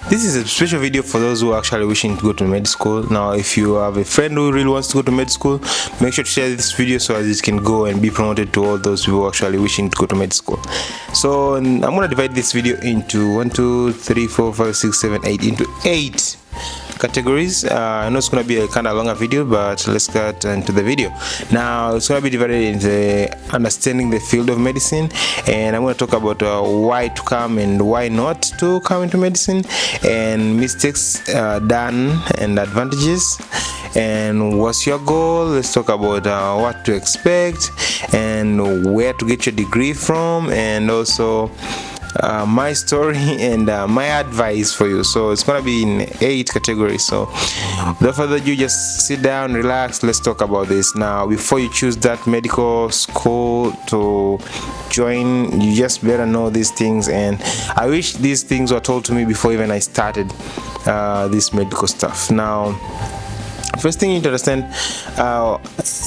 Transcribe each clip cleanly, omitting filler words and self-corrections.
This is a special video for those who are actually wishing to go to med school. Now, if you have a friend who really wants to go to med school, make sure to share this video so as it can go and be promoted to all those who are actually wishing to go to med school. So I'm going to divide this video into 1, 2, 3, 4, 5, 6, 7, 8 into 8 categories. I know it's going to be a kind of longer video, but let's get into the video. Now, it's going to be divided into understanding the field of medicine, and I'm going to talk about why to come and why not to come into medicine, and mistakes done and advantages, and what's your goal. Let's talk about what to expect and where to get your degree from, and also my story and my advice for you. So it's gonna be in 8 categories. So without further ado, just sit down, relax, let's talk about this. Now, before you choose that medical school to join, you just better know these things, and I wish these things were told to me before even I started this medical stuff. Now, first thing you need to understand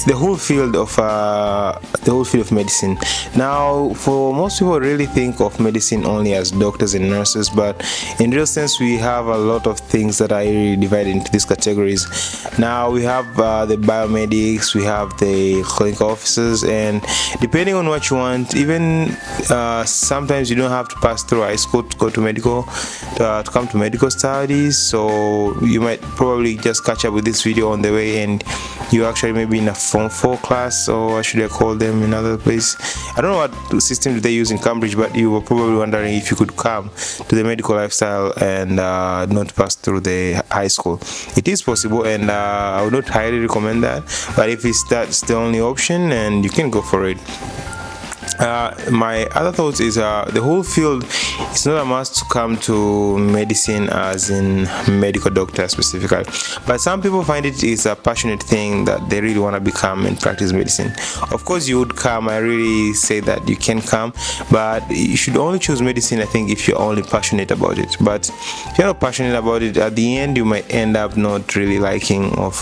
the whole field of medicine. Now, for most people really think of medicine only as doctors and nurses, but in real sense we have a lot of things that are really divided into these categories. Now, we have the biomedics, we have the clinical officers, and depending on what you want, even sometimes you don't have to pass through high school to go to medical to come to medical studies. So you might probably just catch up with this video on the way, and you actually maybe in a Form 4 class, or what should I call them in other place. I don't know what system they use in Cambridge, but you were probably wondering if you could come to the medical lifestyle and not pass through the high school. It is possible, and I would not highly recommend that, but if that's the only option, and you can go for it. My other thoughts is the whole field, it's not a must to come to medicine as in medical doctor specifically, but some people find it is a passionate thing that they really want to become and practice medicine. Of course you would come, I really say that you can come, but you should only choose medicine, I think, if you're only passionate about it. But if you're not passionate about it, at the end you might end up not really liking of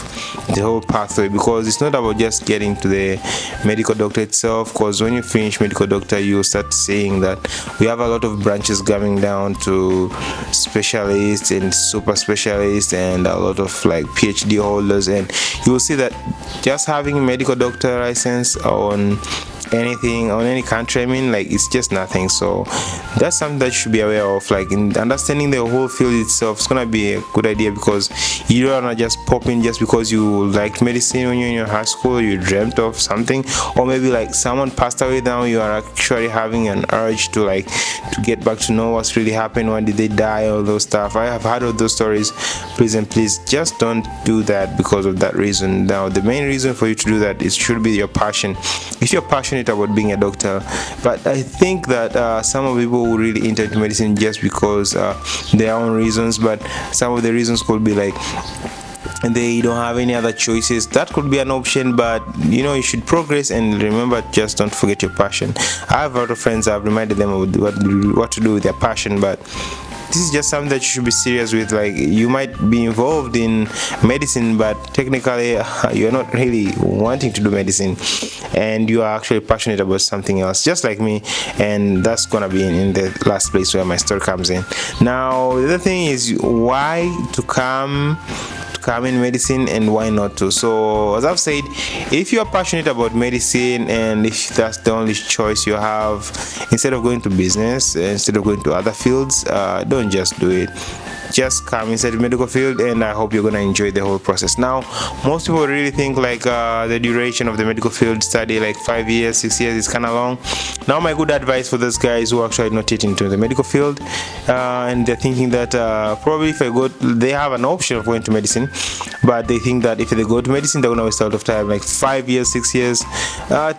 the whole pathway, because it's not about just getting to the medical doctor itself, because when you finish medical doctor you start seeing that we have a lot of branches coming down to specialists and super specialists and a lot of like PhD holders, and you will see that just having a medical doctor license on anything on any country, I mean, like, it's just nothing. So that's something that you should be aware of. Like, in understanding the whole field itself, it's gonna be a good idea, because you don't wanna just pop in just because you liked medicine when you're in your high school, you dreamt of something, or maybe like someone passed away, now you are actually having an urge to get back to know what's really happened, when did they die, all those stuff. I have heard of those stories. Please just don't do that because of that reason. Now, the main reason for you to do that should be your passion. If you're passionate about being a doctor, but I think that some of people will really enter into medicine just because their own reasons, but some of the reasons could be like they don't have any other choices. That could be an option, but you should progress, and remember, just don't forget your passion. I have a lot of friends, I've reminded them of what to do with their passion, but this is just something that you should be serious with. Like, you might be involved in medicine, but technically you're not really wanting to do medicine, and you are actually passionate about something else, just like me, and that's gonna be in the last place where my story comes in. Now, the other thing is why to come in medicine and why not to. So, as I've said, if you're passionate about medicine and if that's the only choice you have, instead of going to business, instead of going to other fields, don't just do it. Just come inside the medical field, and I hope you're gonna enjoy the whole process. Now, most people really think like the duration of the medical field study, like 5 years, 6 years, is kind of long. Now, my good advice for those guys who are actually not yet into the medical field, and they're thinking that probably if I go, they have an option of going to medicine, but they think that if they go to medicine, they're gonna waste a lot of time, like 5 years, 6 years.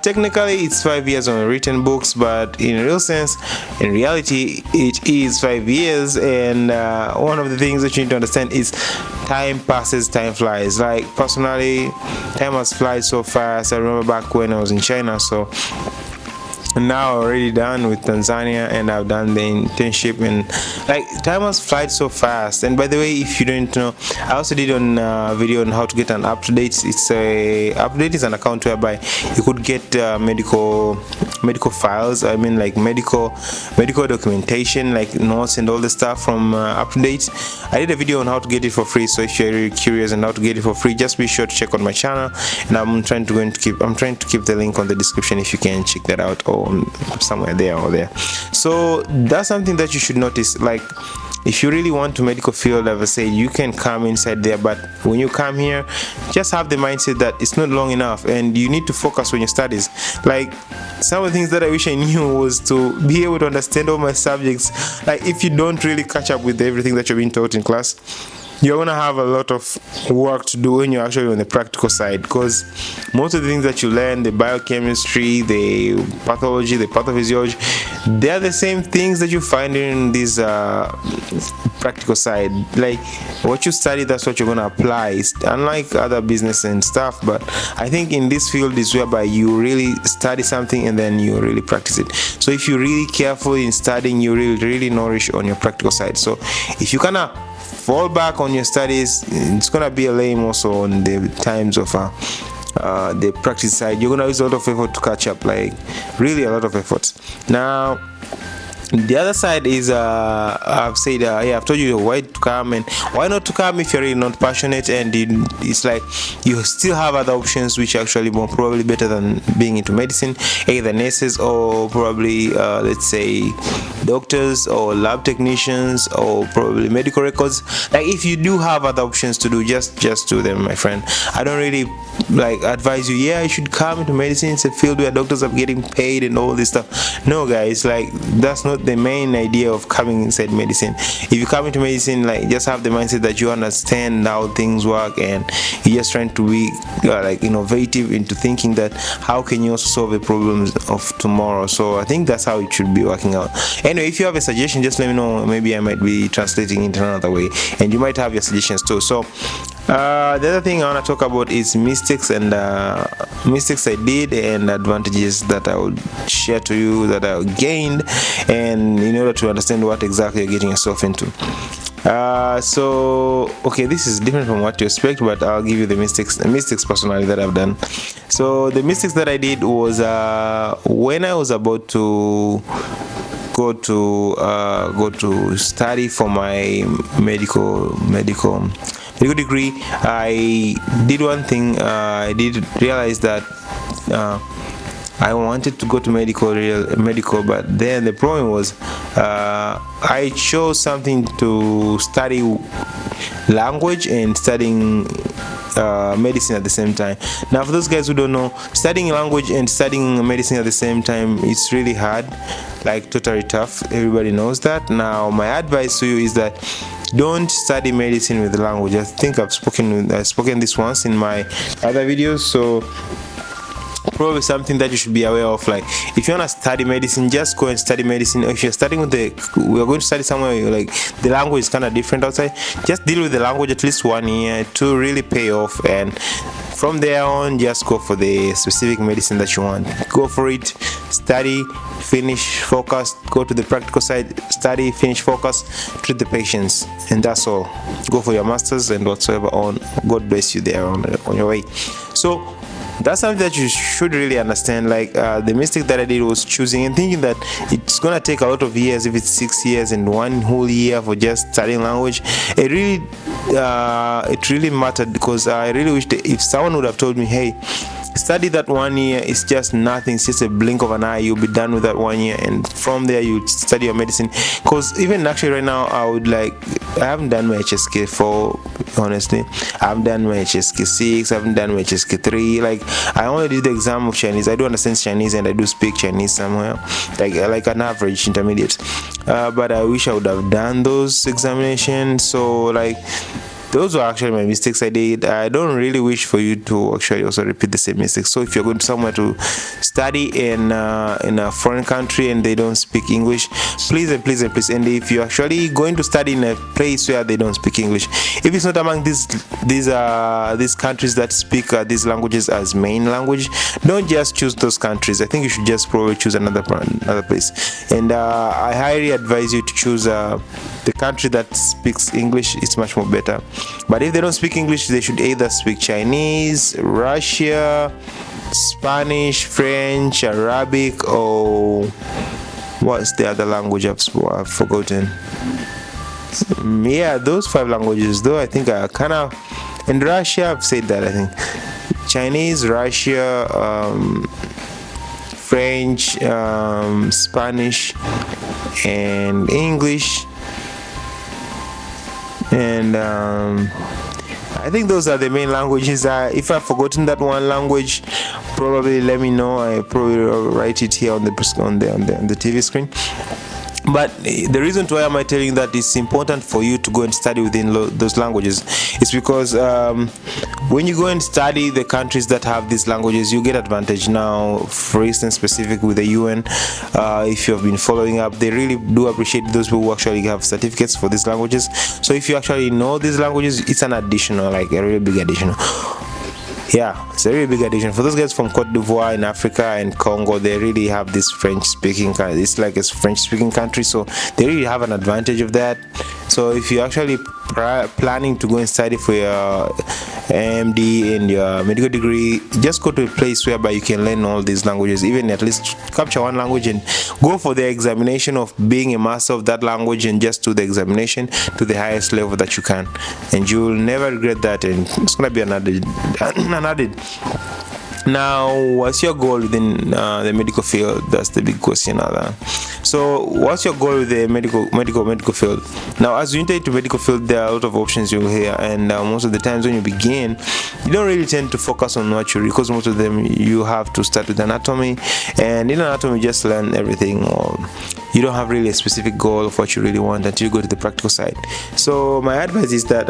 Technically, it's 5 years on written books, but in real sense, in reality, it is 5 years, and one of the things that you need to understand is time passes, time flies. Like, personally, time has flies so fast. I remember back when I was in China, so now already done with Tanzania, and I've done the internship, and like time has flied so fast. And by the way, if you don't know, I also did on video on how to get an up-to-date. It's a up-to-date is an account whereby you could get medical files, I mean like medical documentation, like notes and all the stuff from up-to-date. I did a video on how to get it for free, so if you're really curious on how to get it for free, just be sure to check on my channel, and I'm trying to keep the link on the description if you can check that out, or somewhere there or there. So that's something that you should notice. Like if you really want to medical field, as I said, you can come inside there, but when you come here, just have the mindset that it's not long enough and you need to focus on your studies. Like some of the things that I wish I knew was to be able to understand all my subjects. Like if you don't really catch up with everything that you're being taught in class, you're gonna have a lot of work to do when you're actually on the practical side, because most of the things that you learn, the biochemistry, the pathology, the pathophysiology, they're the same things that you find in this practical side. Like what you study, that's what you're gonna apply. It's unlike other business and stuff, but I think in this field is whereby you really study something and then you really practice it. So if you're really careful in studying, you really nourish on your practical side. So if you kinda fall back on your studies, it's gonna be a lame also on the times of the practice side. You're gonna use a lot of effort to catch up, like really a lot of effort. Now the other side is I've said I've told you why to come and why not to come if you're really not passionate, and it's like you still have other options which are actually more probably better than being into medicine, either nurses or probably let's say doctors or lab technicians or probably medical records. Like if you do have other options to do, just do them, my friend. I don't really like advise you, yeah, you should come into medicine. It's a field where doctors are getting paid and all this stuff. No guys, like that's not the main idea of coming inside medicine. If you come into medicine, like just have the mindset that you understand how things work, and you're just trying to be like innovative into thinking that how can you also solve the problems of tomorrow. So I think that's how it should be working out. Anyway, if you have a suggestion, just let me know. Maybe I might be translating it another way, and you might have your suggestions too. So the other thing I want to talk about is mistakes and mistakes I did and advantages that I would share to you that I gained, and in order to understand what exactly you're getting yourself into. So okay, this is different from what you expect, but I'll give you the mistakes personally that I've done. So the mistakes that I did was when I was about to go to study for my medical degree, I did one thing. I did realize that I wanted to go to medical, but then the problem was I chose something to study language and studying medicine at the same time. Now for those guys who don't know, studying language and studying medicine at the same time, it's really hard, like totally tough. Everybody knows that. Now my advice to you is that don't study medicine with language. I think I've spoken this once in my other videos, so probably something that you should be aware of. Like if you want to study medicine, just go and study medicine. If you're studying with we're going to study somewhere like the language is kind of different outside, just deal with the language at least 1 year to really pay off, and from there on just go for the specific medicine that you want. Go for it, study, finish, focus, go to the practical side, study, finish, focus, treat the patients, and that's all. Go for your masters and whatsoever on. God bless you there on your way. So that's something that you should really understand. Like the mistake that I did was choosing and thinking that it's gonna take a lot of years, if it's 6 years and 1 whole year for just studying language. It really mattered, because I really wish that if someone would have told me, hey, study that 1 year, it's just nothing, it's just a blink of an eye, you'll be done with that 1 year, and from there you study your medicine. Because even actually right now I haven't done my HSK 4, honestly. I haven't done my HSK 6, I haven't done my HSK 3. Like I only did the exam of Chinese. I do understand Chinese and I do speak Chinese somewhere, like an average intermediate, but I wish I would have done those examinations. So like those were actually my mistakes I did. I don't really wish for you to actually also repeat the same mistakes. So if you're going somewhere to study in a foreign country and they don't speak English, please and please and please, and if you're actually going to study in a place where they don't speak English, if it's not among these countries that speak these languages as main language, don't just choose those countries. I think you should just probably choose another place, and I highly advise you to choose the country that speaks English. It's much more better. But if they don't speak English, they should either speak Chinese, Russia, Spanish, French, Arabic, or what's the other language I've forgotten. Yeah, those 5 languages though. I think I kind of, in Russia I've said that. I think Chinese, Russia, French, Spanish, and English, and I think those are the main languages. If I've forgotten that one language, probably let me know. I probably write it here on the TV screen. But the reason why am I telling you that it's important for you to go and study within those languages is because when you go and study the countries that have these languages, you get advantage. Now, for instance, specific with the UN, if you have been following up, they really do appreciate those people who actually have certificates for these languages. So if you actually know these languages, it's an additional, like a really big additional. Yeah, it's a really big addition. For those guys from Cote d'Ivoire in Africa and Congo, they really have this French-speaking country. It's like a French-speaking country, so they really have an advantage of that. So if you're actually planning to go and study for your MD and your medical degree, just go to a place whereby you can learn all these languages, even at least capture one language and go for the examination of being a master of that language, and just do the examination to the highest level that you can, and you will never regret that, and it's gonna be another. Now, what's your goal within the medical field? That's the big question. So what's your goal with the medical field? Now, as you enter into medical field, there are a lot of options you'll hear, and most of the times when you begin, you don't really tend to focus on what you read, because most of them you have to start with anatomy, and in anatomy you just learn everything, or you don't have really a specific goal of what you really want until you go to the practical side. So my advice is that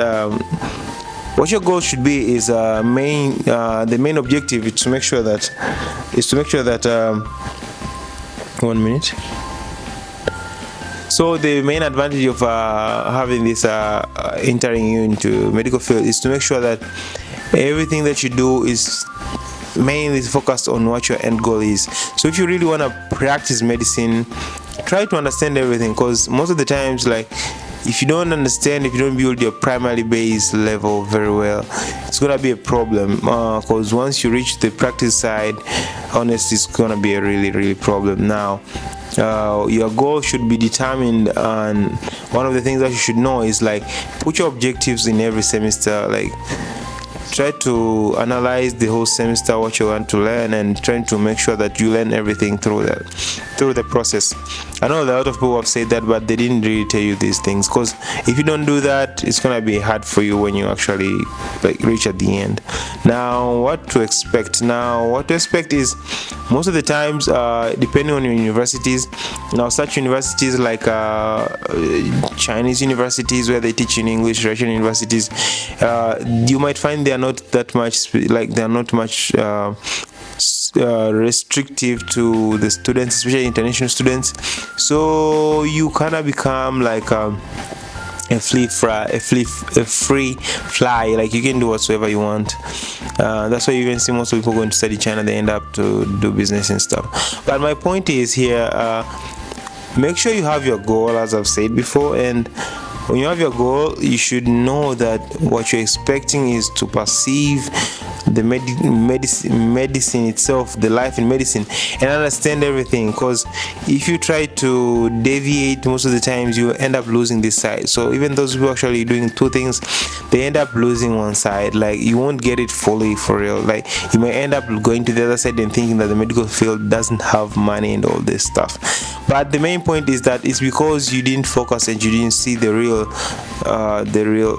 what your goal should be is the main objective is to make sure that 1 minute. So the main advantage of having this entering you into medical field is to make sure that everything that you do is mainly focused on what your end goal is. So if you really want to practice medicine, try to understand everything, because most of the times, like, if you don't understand, if you don't build your primary base level very well, it's gonna be a problem, because once you reach the practice side, honestly, it's gonna be a really problem. Now, your goal should be determined, and one of the things that you should know is, like, put your objectives in every semester. Like, try to analyze the whole semester what you want to learn, and trying to make sure that you learn everything through the process. I know that a lot of people have said that, but they didn't really tell you these things, because if you don't do that, it's gonna be hard for you when you actually, like, reach at the end. Now, what to expect? Is, most of the times, depending on your universities, now such universities like Chinese universities where they teach in English, Russian universities, you might find they are not that much, like, they are not much restrictive to the students, especially international students. So you kind of become like a free fly, like, you can do whatsoever you want. That's why you can see most of people going to study China, they end up to do business and stuff. But my point is here, make sure you have your goal, as I've said before, and when you have your goal, you should know that what you're expecting is to perceive the medicine itself, the life in medicine, and understand everything. Because if you try to deviate, most of the times you end up losing this side. So even those who are actually doing two things, they end up losing one side. Like, you won't get it fully for real. Like, you may end up going to the other side and thinking that the medical field doesn't have money and all this stuff. But the main point is that it's because you didn't focus and you didn't see the real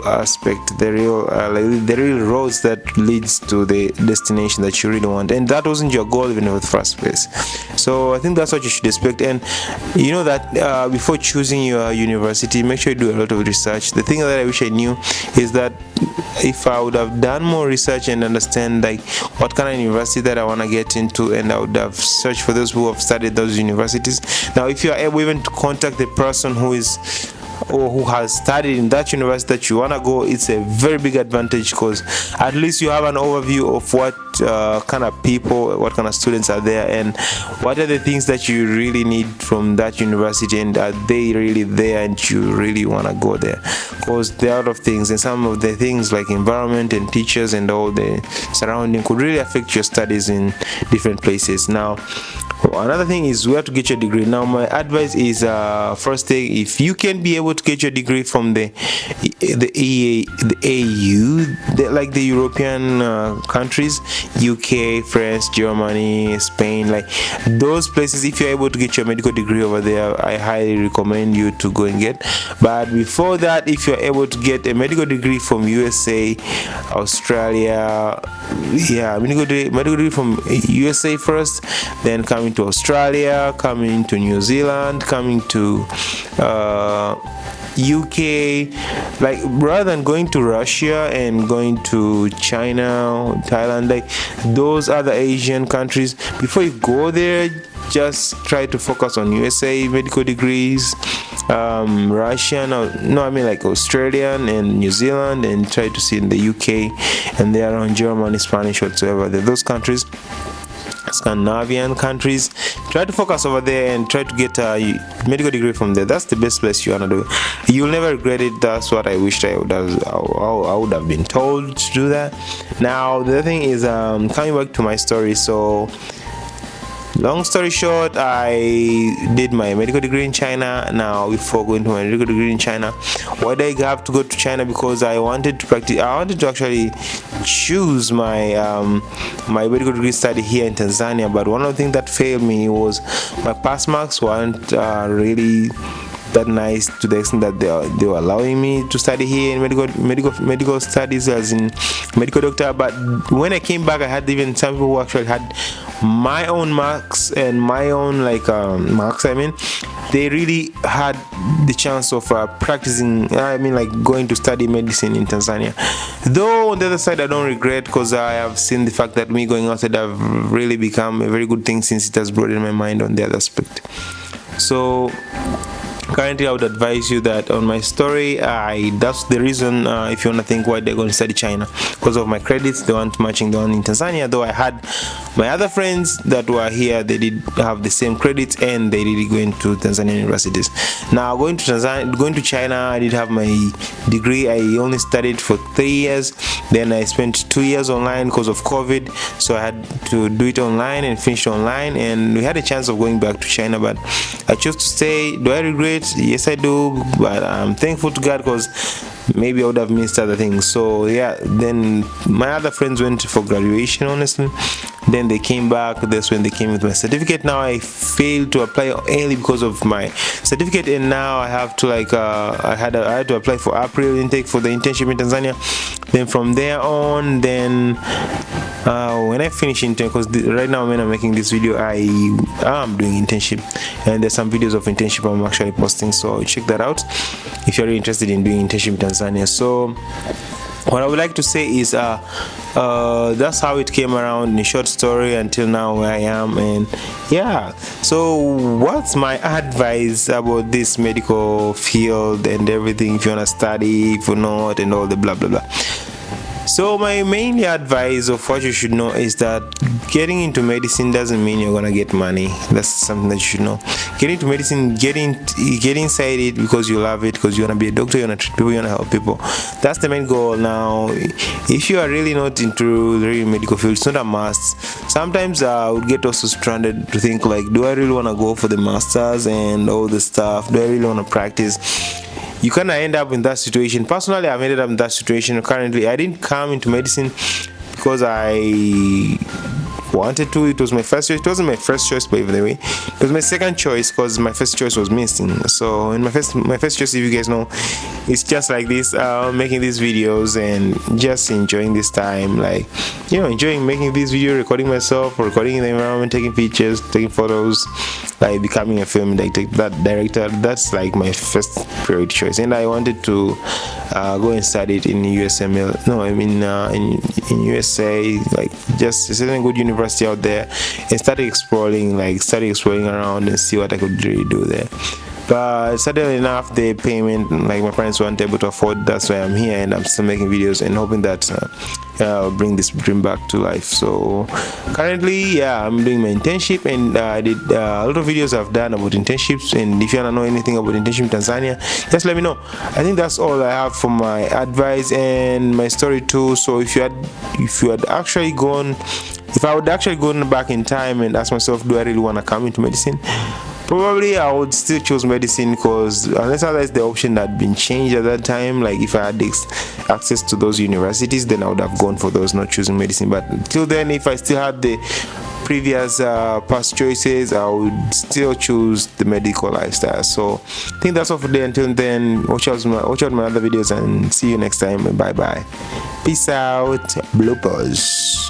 aspect, the real roads that leads to to the destination that you really want, and that wasn't your goal even in the first place. So I think that's what you should expect. And you know that before choosing your university, make sure you do a lot of research. The thing that I wish I knew is that if I would have done more research and understand like what kind of university that I want to get into, and I would have searched for those who have studied those universities. Now if you are able even to contact the person who is or who has studied in that university that you want to go, it's a very big advantage, because at least you have an overview of what kind of people, what kind of students are there, and what are the things that you really need from that university, and are they really there and you really want to go there. Because there are a lot of things, and some of the things like environment and teachers and all the surrounding could really affect your studies in different places. Now another thing is where to get your degree. Now my advice is first thing, if you can be able to get your degree from the AU, like the European countries, UK, France, Germany, Spain, like those places, if you're able to get your medical degree over there, I highly recommend you to go and get. But before that, if you're able to get a medical degree from USA, Australia, medical degree from USA first, then coming to Australia, coming to New Zealand, coming to UK, like rather than going to Russia and going to China, Thailand, like those other Asian countries, before you go there, just try to focus on USA medical degrees, Russian, like Australian and New Zealand, and try to see in the UK and there around Germany, Spanish, whatsoever. Those countries, Scandinavian countries, try to focus over there and try to get a medical degree from there. That's the best place you wanna do. You'll never regret it. That's what I wished I would have been told to do that. Now the other thing is coming back to my story. So long story short, I did my medical degree in China. Now before going to my medical degree in China, why did I have to go to China? Because I wanted to practice. I wanted to actually choose my my medical degree study here in Tanzania, but one of the things that failed me was my pass marks weren't really that nice, to the extent that they were allowing me to study here in medical studies as in medical doctor. But when I came back, I had even some people who actually had my own marks and my own marks. I mean, they really had the chance of practicing, like going to study medicine in Tanzania. Though on the other side, I don't regret, because I have seen the fact that me going outside have really become a very good thing, since it has broadened my mind on the other aspect. So currently I would advise you that on my story, that's the reason, if you want to think why they're going to study China, because of my credits, they weren't matching the one in Tanzania. Though I had my other friends that were here, they did have the same credits, and they did go into Tanzanian universities. Now going to China, I did have my degree. I only studied for 3 years, then I spent 2 years online because of COVID, so I had to do it online and finish online, and we had a chance of going back to China, but I chose to stay. Do I regret? Yes, I do, but I'm thankful to God, because maybe I would have missed other things. So yeah, then my other friends went for graduation, honestly. Then they came back. That's when they came with my certificate. Now I failed to apply early because of my certificate, and now I have to I had to apply for April intake for the internship in Tanzania. Then from there on, then when I finish intern, because right now when I'm making this video, I am doing internship, and there's some videos of internship I'm actually posting, so check that out if you're really interested in doing internship in Tanzania. So what I would like to say is that's how it came around in a short story until now where I am. And yeah, so what's my advice about this medical field and everything, if you want to study, if you're not, and all the blah blah blah. So my main advice of what you should know is that getting into medicine doesn't mean you're gonna get money. That's something that you should know. Getting into medicine, get inside it because you love it, because you wanna be a doctor, you wanna treat people, you wanna help people. That's the main goal. Now, if you are really not into the real medical field, it's not a must. Sometimes I would get also stranded to think like, do I really wanna go for the masters and all the stuff? Do I really wanna practice? You kind of end up in that situation. Personally, I've ended up in that situation currently. I didn't come into medicine because I wanted to. It was my first choice. It wasn't my first choice, by the way. It was my second choice because my first choice was missing. So in my first choice, if you guys know, it's just like this, making these videos and just enjoying this time, like, you know, enjoying making this video, recording myself, recording in the environment, taking pictures, taking photos, like becoming a film director. That's like my first priority choice. And I wanted to go and study it in USML. No, I mean in USA, like just a certain good university out there, and start exploring around and see what I could really do there. But suddenly enough, the payment, like my parents weren't able to afford. That's why I'm here, and I'm still making videos and hoping that I'll bring this dream back to life. So currently, yeah, I'm doing my internship, and I did a lot of videos I've done about internships. And if you wanna know anything about internship in Tanzania, just let me know. I think that's all I have for my advice and my story too. So if I would actually gone back in time and ask myself, do I really want to come into medicine? Probably I would still choose medicine, because unless that's the option that had been changed at that time, like if I had access to those universities, then I would have gone for those, not choosing medicine. But till then, if I still had the previous past choices, I would still choose the medical lifestyle. So I think that's all for today. Until then, watch out my other videos, and see you next time. Bye bye. Peace out. Bloopers.